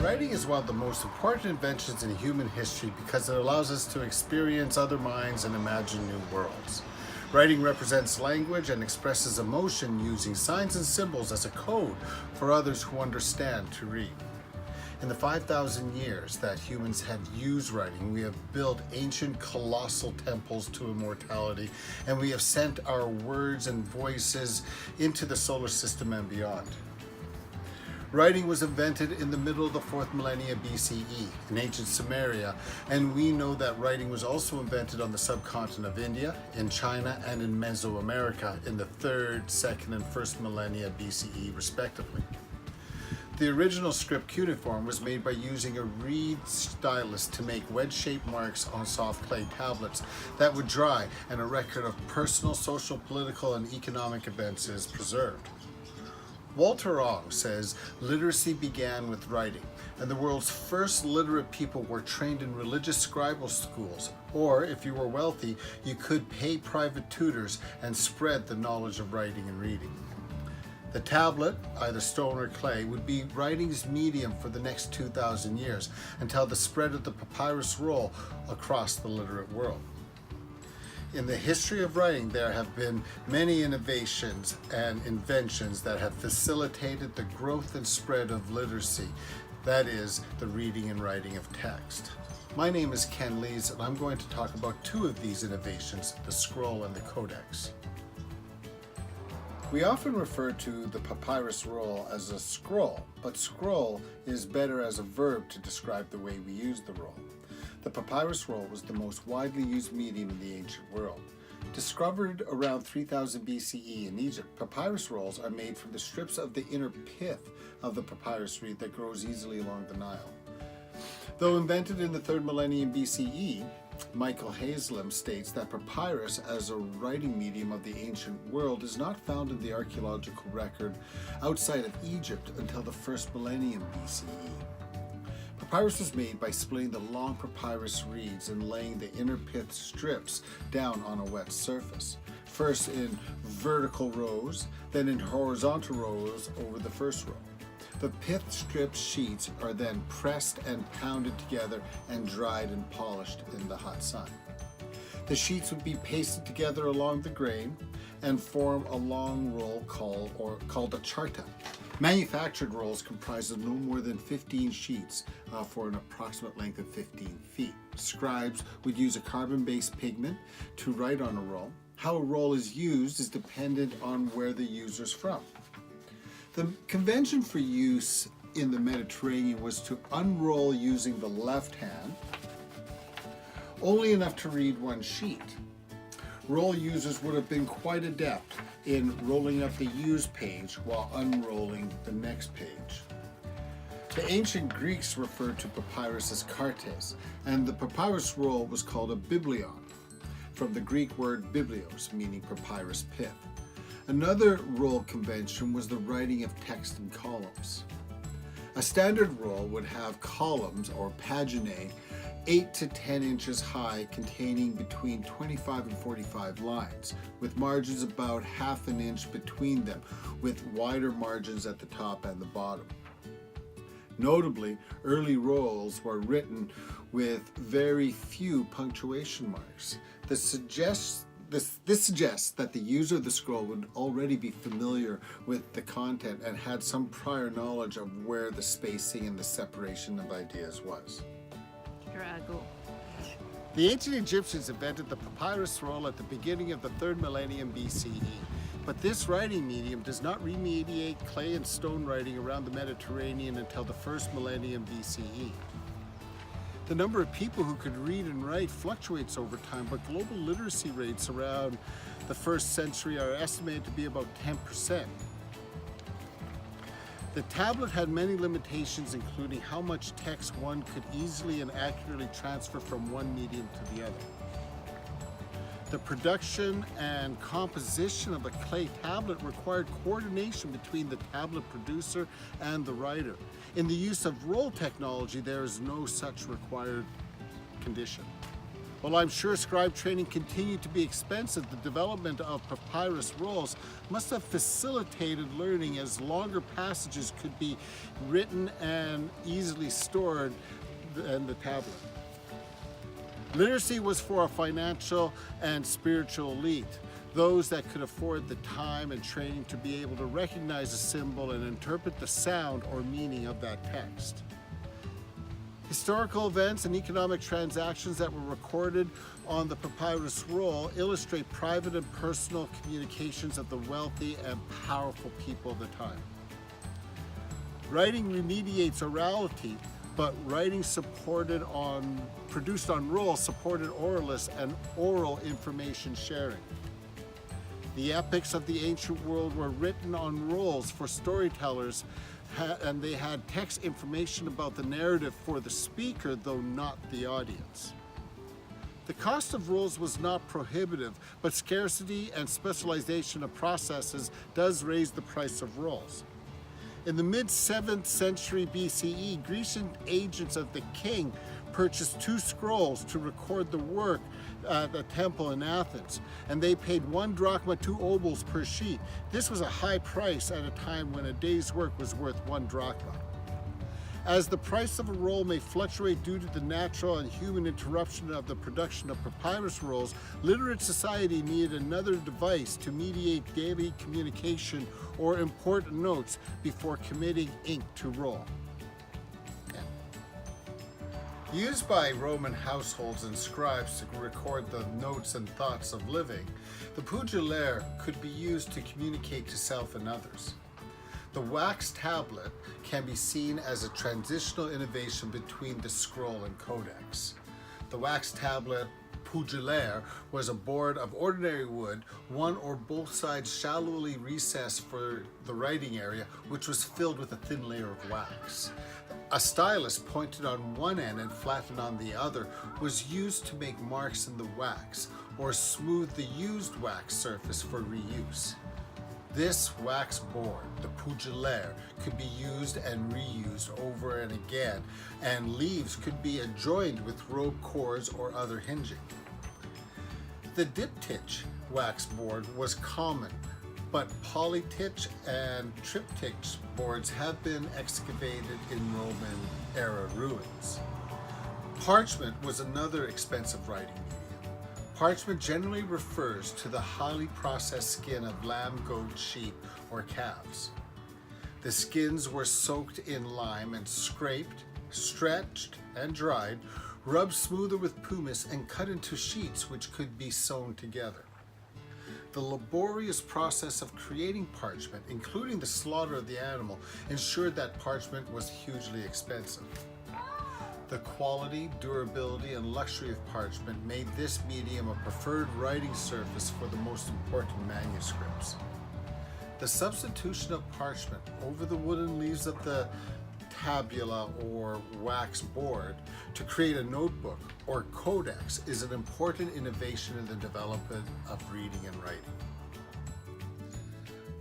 Writing is one of the most important inventions in human history because it allows us to experience other minds and imagine new worlds. Writing represents language and expresses emotion using signs and symbols as a code for others who understand to read. In the 5,000 years that humans have used writing, we have built ancient colossal temples to immortality, and we have sent our words and voices into the solar system and beyond. Writing was invented in the middle of the 4th millennia BCE in ancient Sumeria, and we know that writing was also invented on the subcontinent of India, in China, and in Mesoamerica in the 3rd, 2nd, and 1st millennia BCE respectively. The original script cuneiform was made by using a reed stylus to make wedge-shaped marks on soft clay tablets that would dry, and a record of personal, social, political, and economic events is preserved. Walter Ong says literacy began with writing, and the world's first literate people were trained in religious scribal schools, or if you were wealthy, you could pay private tutors and spread the knowledge of writing and reading. The tablet, either stone or clay, would be writing's medium for the next 2,000 years until the spread of the papyrus roll across the literate world. In the history of writing, there have been many innovations and inventions that have facilitated the growth and spread of literacy, that is, the reading and writing of text. My name is Ken Lees, and I'm going to talk about two of these innovations, the scroll and the codex. We often refer to the papyrus roll as a scroll, but scroll is better as a verb to describe the way we use the roll. The papyrus roll was the most widely used medium in the ancient world. Discovered around 3000 BCE in Egypt, papyrus rolls are made from the strips of the inner pith of the papyrus reed that grows easily along the Nile. Though invented in the 3rd millennium BCE, Michael Haslam states that papyrus as a writing medium of the ancient world is not found in the archaeological record outside of Egypt until the 1st millennium BCE. Papyrus was made by splitting the long papyrus reeds and laying the inner pith strips down on a wet surface, first in vertical rows, then in horizontal rows over the first row. The pith strip sheets are then pressed and pounded together and dried and polished in the hot sun. The sheets would be pasted together along the grain and form a long roll called a charta. Manufactured rolls comprise of no more than 15 sheets for an approximate length of 15 feet. Scribes would use a carbon-based pigment to write on a roll. How a roll is used is dependent on where the user's from. The convention for use in the Mediterranean was to unroll using the left hand, only enough to read one sheet. Roll users would have been quite adept in rolling up the used page while unrolling the next page. The ancient Greeks referred to papyrus as kartes, and the papyrus roll was called a biblion, from the Greek word biblios, meaning papyrus pith. Another roll convention was the writing of text in columns. A standard roll would have columns, or paginae, 8 to 10 inches high, containing between 25 and 45 lines, with margins about half an inch between them, with wider margins at the top and the bottom. Notably, early rolls were written with very few punctuation marks. This suggests that the user of the scroll would already be familiar with the content and had some prior knowledge of where the spacing and the separation of ideas was. The ancient Egyptians invented the papyrus roll at the beginning of the 3rd millennium BCE, but this writing medium does not remediate clay and stone writing around the Mediterranean until the 1st millennium BCE. The number of people who could read and write fluctuates over time, but global literacy rates around the 1st century are estimated to be about 10%. The tablet had many limitations, including how much text one could easily and accurately transfer from one medium to the other. The production and composition of a clay tablet required coordination between the tablet producer and the writer. In the use of roll technology, there is no such required condition. While I'm sure scribe training continued to be expensive, the development of papyrus rolls must have facilitated learning, as longer passages could be written and easily stored than the tablet. Literacy was for a financial and spiritual elite, those that could afford the time and training to be able to recognize a symbol and interpret the sound or meaning of that text. Historical events and economic transactions that were recorded on the papyrus roll illustrate private and personal communications of the wealthy and powerful people of the time. Writing remediates orality, but writing produced on rolls supported oralists and oral information sharing. The epics of the ancient world were written on rolls for storytellers, and they had text information about the narrative for the speaker, though not the audience. The cost of rolls was not prohibitive, but scarcity and specialization of processes does raise the price of rolls. In the mid-7th century BCE, Grecian agents of the king purchased 2 scrolls to record the work at the temple in Athens, and they paid 1 drachma, 2 obols per sheet. This was a high price at a time when a day's work was worth 1 drachma. As the price of a roll may fluctuate due to the natural and human interruption of the production of papyrus rolls, literate society needed another device to mediate daily communication or important notes before committing ink to roll. Used by Roman households and scribes to record the notes and thoughts of living, the pugillaire could be used to communicate to self and others. The wax tablet can be seen as a transitional innovation between the scroll and codex. The wax tablet pugillaire was a board of ordinary wood, one or both sides shallowly recessed for the writing area, which was filled with a thin layer of wax. A stylus pointed on one end and flattened on the other was used to make marks in the wax or smooth the used wax surface for reuse. This wax board, the pugillaire, could be used and reused over and again, and leaves could be adjoined with rope cords or other hinging. The diptych wax board was common, but polytych and triptych boards have been excavated in Roman-era ruins. Parchment was another expensive writing medium. Parchment generally refers to the highly processed skin of lamb, goat, sheep, or calves. The skins were soaked in lime and scraped, stretched, and dried, rubbed smoother with pumice, and cut into sheets which could be sewn together. The laborious process of creating parchment, including the slaughter of the animal, ensured that parchment was hugely expensive. The quality, durability, and luxury of parchment made this medium a preferred writing surface for the most important manuscripts. The substitution of parchment over the wooden leaves of the tabula or wax board to create a notebook or codex is an important innovation in the development of reading and writing.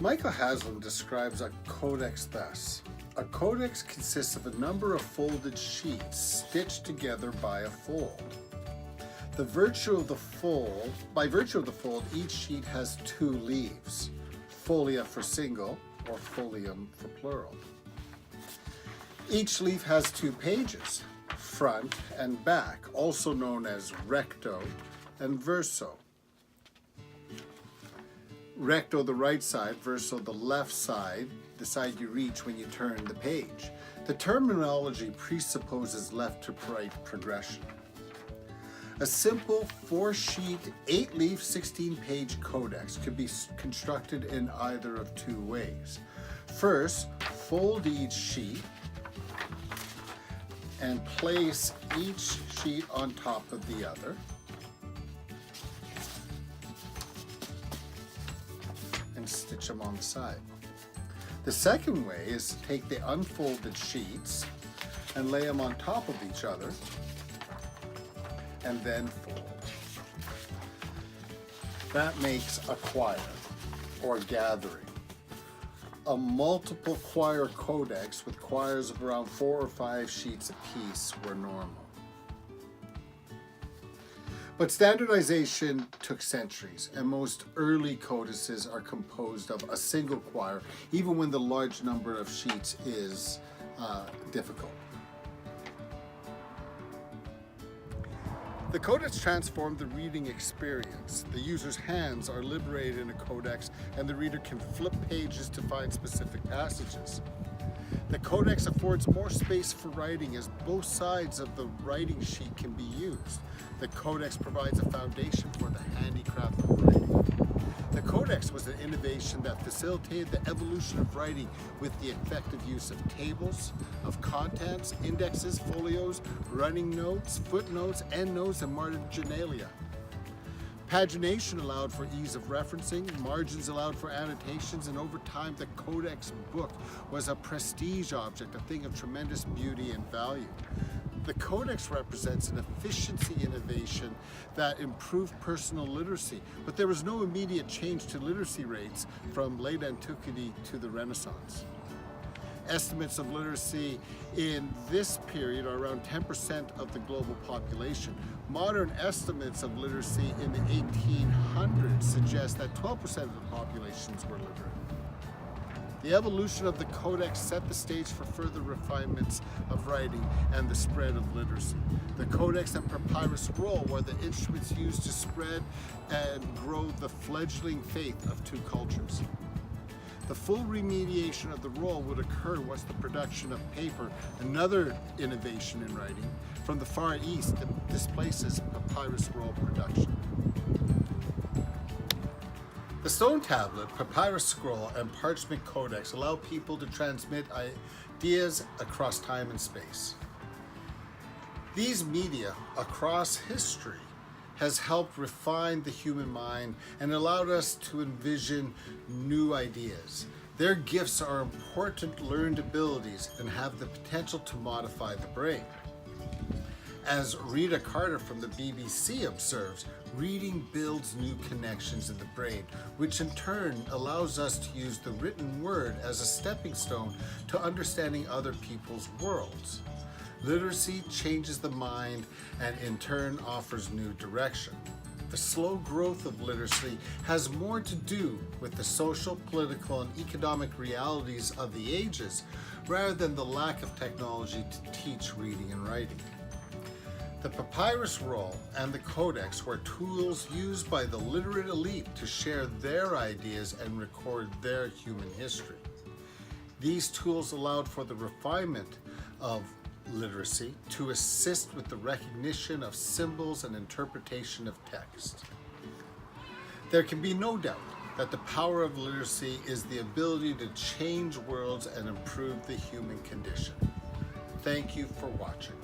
Michael Haslam describes a codex thus: a codex consists of a number of folded sheets stitched together by a fold. By virtue of the fold, each sheet has 2 leaves, folia for single or folium for plural. Each leaf has 2 pages, front and back, also known as recto and verso. Recto, the right side, verso, the left side, the side you reach when you turn the page. The terminology presupposes left to right progression. A simple 4-sheet, 8-leaf, 16-page codex could be constructed in either of 2 ways. First, fold each sheet and place each sheet on top of the other. And stitch them on the side. The second way is to take the unfolded sheets and lay them on top of each other and then fold. That makes a choir or gathering. A multiple choir codex with choirs of around 4 or 5 sheets apiece were normal. But standardization took centuries, and most early codices are composed of a single quire, even when the large number of sheets is difficult. The Codex transformed the reading experience. The user's hands are liberated in a codex, and the reader can flip pages to find specific passages. The Codex affords more space for writing as both sides of the writing sheet can be used. The Codex provides a foundation for the handicraft of writing. The Codex was an innovation that facilitated the evolution of writing with the effective use of tables, of contents, indexes, folios, running notes, footnotes, endnotes, and marginalia. Pagination allowed for ease of referencing, margins allowed for annotations, and over time the Codex book was a prestige object, a thing of tremendous beauty and value. The Codex represents an efficiency innovation that improved personal literacy, but there was no immediate change to literacy rates from late antiquity to the Renaissance. Estimates of literacy in this period are around 10% of the global population. Modern estimates of literacy in the 1800s suggest that 12% of the populations were literate. The evolution of the Codex set the stage for further refinements of writing and the spread of literacy. The Codex and papyrus roll were the instruments used to spread and grow the fledgling faith of two cultures. The full remediation of the roll would occur once the production of paper, another innovation in writing, from the Far East that displaces papyrus roll production. The stone tablet, papyrus scroll, and parchment codex allow people to transmit ideas across time and space. These media across history has helped refine the human mind and allowed us to envision new ideas. Their gifts are important learned abilities and have the potential to modify the brain. As Rita Carter from the BBC observes, reading builds new connections in the brain, which in turn allows us to use the written word as a stepping stone to understanding other people's worlds. Literacy changes the mind and in turn offers new direction. The slow growth of literacy has more to do with the social, political, and economic realities of the ages rather than the lack of technology to teach reading and writing. The papyrus roll and the codex were tools used by the literate elite to share their ideas and record their human history. These tools allowed for the refinement of literacy to assist with the recognition of symbols and interpretation of text. There can be no doubt that the power of literacy is the ability to change worlds and improve the human condition. Thank you for watching.